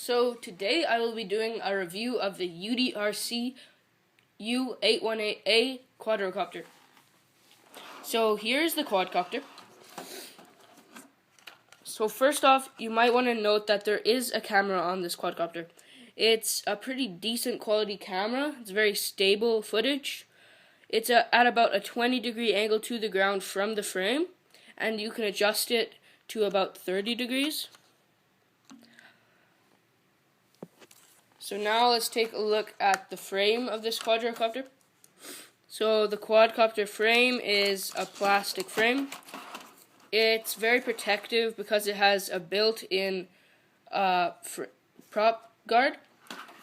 So today I will be doing a review of the UDI U818A quadcopter. So here's the quadcopter. So first off, you might want to note that there is a camera on this quadcopter. It's a pretty decent quality camera. It's very stable footage. It's at about a 20-degree angle to the ground from the frame, and you can adjust it to about 30 degrees. So now let's take a look at the frame of this quadcopter. So the quadcopter frame is a plastic frame. It's very protective because it has a built-in prop guard,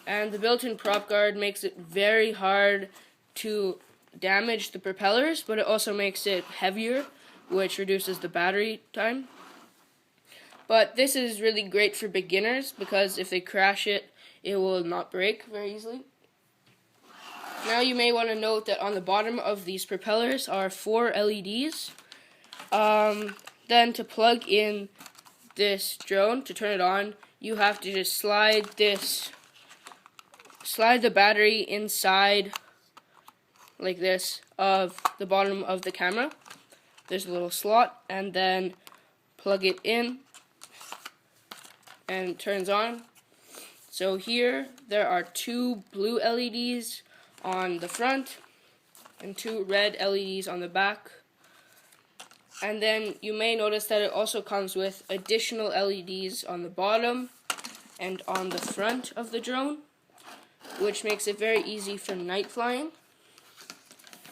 and the built-in prop guard makes it very hard to damage the propellers, but it also makes it heavier, which reduces the battery time. But this is really great for beginners because if they crash it, it will not break very easily. Now you may want to note that on the bottom of these propellers are 4 LEDs. Then to plug in this drone, to turn it on, you have to just slide the battery inside like this of the bottom of the camera. There's a little slot, and then plug it in and it turns on. So here there are 2 blue LEDs on the front and 2 red LEDs on the back. And then you may notice that it also comes with additional LEDs on the bottom and on the front of the drone, which makes it very easy for night flying.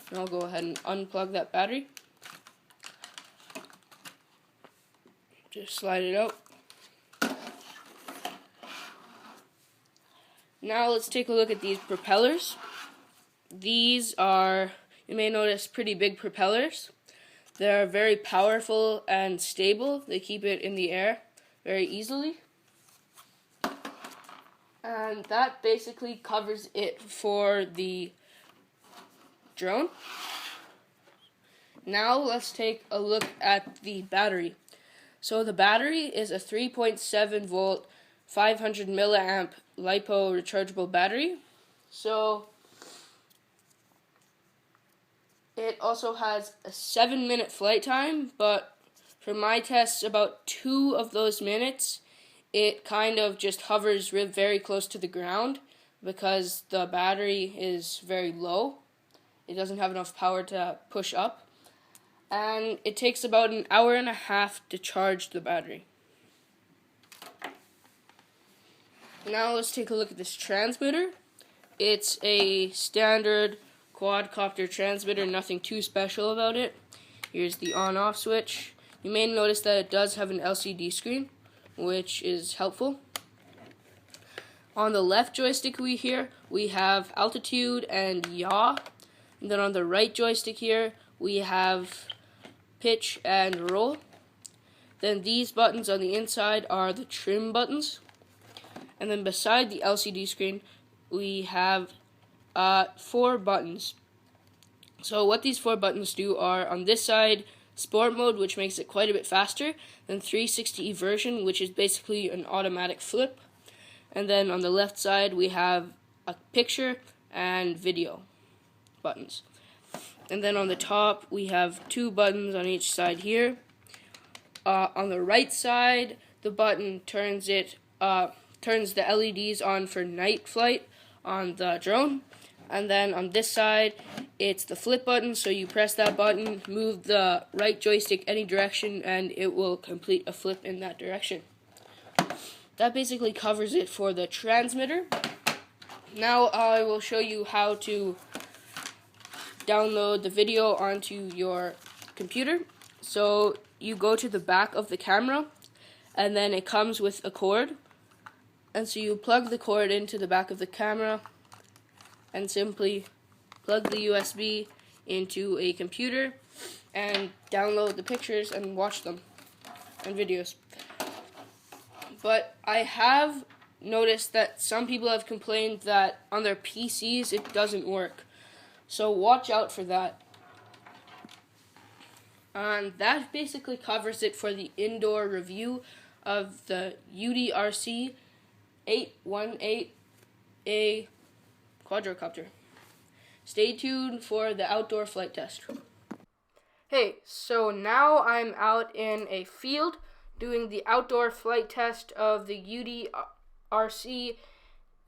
And I'll go ahead and unplug that battery. Just slide it out. Now let's take a look at these propellers. These are, you may notice, pretty big propellers. They're very powerful and stable. They keep it in the air very easily. And that basically covers it for the drone. Now let's take a look at the battery. So the battery is a 3.7 volt 500 milliamp LiPo rechargeable battery. So it also has a 7-minute flight time, but for my tests, about 2 of those minutes, it kind of just hovers very close to the ground because the battery is very low. It doesn't have enough power to push up. And it takes about an hour and a half to charge the battery. Now let's take a look at this transmitter. It's a standard quadcopter transmitter, nothing too special about it. Here's the on-off switch. You may notice that it does have an LCD screen, which is helpful. On the left joystick we have altitude and yaw. And then on the right joystick here, we have pitch and roll. Then these buttons on the inside are the trim buttons. And then beside the LCD screen, we have 4 buttons. So what these 4 buttons do are, on this side, sport mode, which makes it quite a bit faster, then 360 version, which is basically an automatic flip. And then on the left side, we have a picture and video buttons. And then on the top, we have 2 buttons on each side here. On the right side, the button turns the LEDs on for night flight on the drone. And then on this side, it's the flip button, so you press that button, move the right joystick any direction, and it will complete a flip in that direction. That basically covers it for the transmitter. Now I will show you how to download the video onto your computer. So you go to the back of the camera, and then it comes with a cord. And so you plug the cord into the back of the camera and simply plug the USB into a computer and download the pictures and watch them and videos. But I have noticed that some people have complained that on their PCs it doesn't work. So watch out for that. And that basically covers it for the indoor review of the UDI U818A quadcopter. Stay tuned for the outdoor flight test. Hey, so now I'm out in a field doing the outdoor flight test of the UDI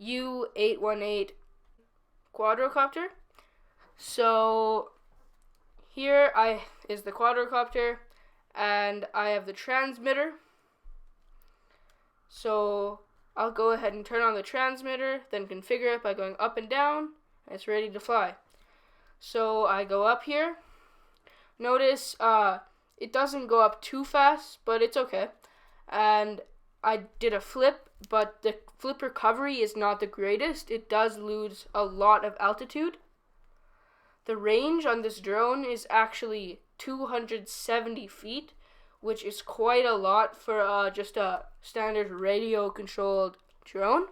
U818 quadcopter. So here is the quadcopter, and I have the transmitter. So I'll go ahead and turn on the transmitter, then configure it by going up and down, and it's ready to fly. So I go up here. Notice it doesn't go up too fast, but it's okay. And I did a flip, but the flip recovery is not the greatest. It does lose a lot of altitude. The range on this drone is actually 270 feet, which is quite a lot for just a standard radio-controlled drone.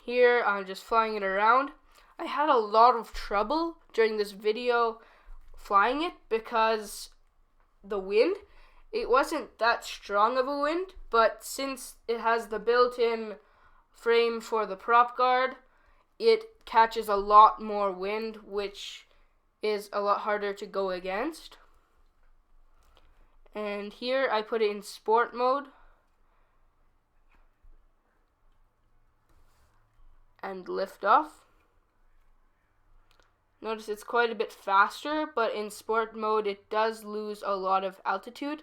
Here I'm just flying it around. I had a lot of trouble during this video flying it because the wind, it wasn't that strong of a wind, but since it has the built-in frame for the prop guard, it catches a lot more wind, which is a lot harder to go against. And here I put it in sport mode and lift off. Notice it's quite a bit faster, but in sport mode it does lose a lot of altitude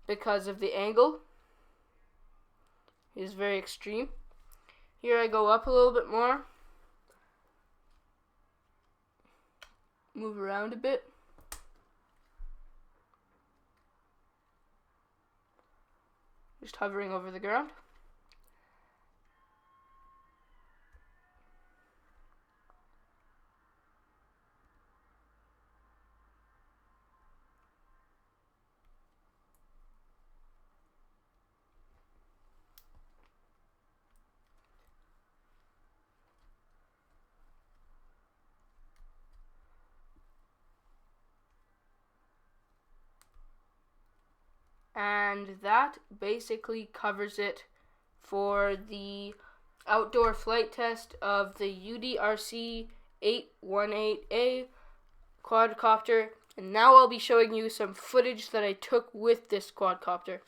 because of the angle. It is very extreme. Here I go up a little bit more. Move around a bit. Just hovering over the ground. And that basically covers it for the outdoor flight test of the UDI U818A quadcopter. And now I'll be showing you some footage that I took with this quadcopter.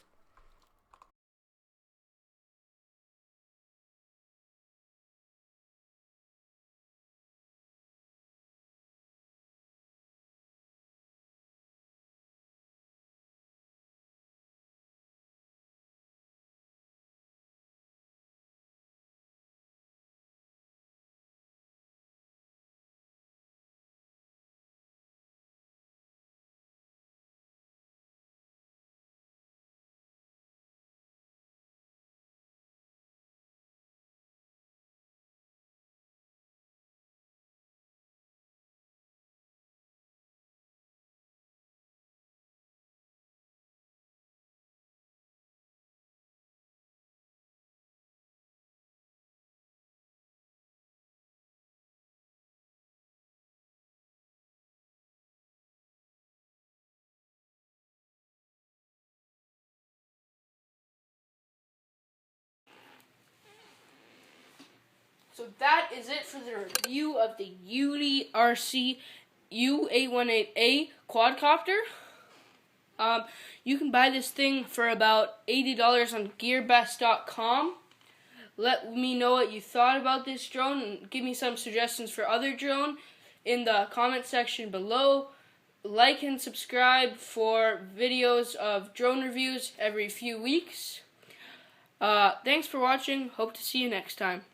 So that is it for the review of the UDI U818A quadcopter. You can buy this thing for about $80 on gearbest.com. Let me know what you thought about this drone and give me some suggestions for other drone in the comment section below. Like and subscribe for videos of drone reviews every few weeks. Thanks for watching. Hope to see you next time.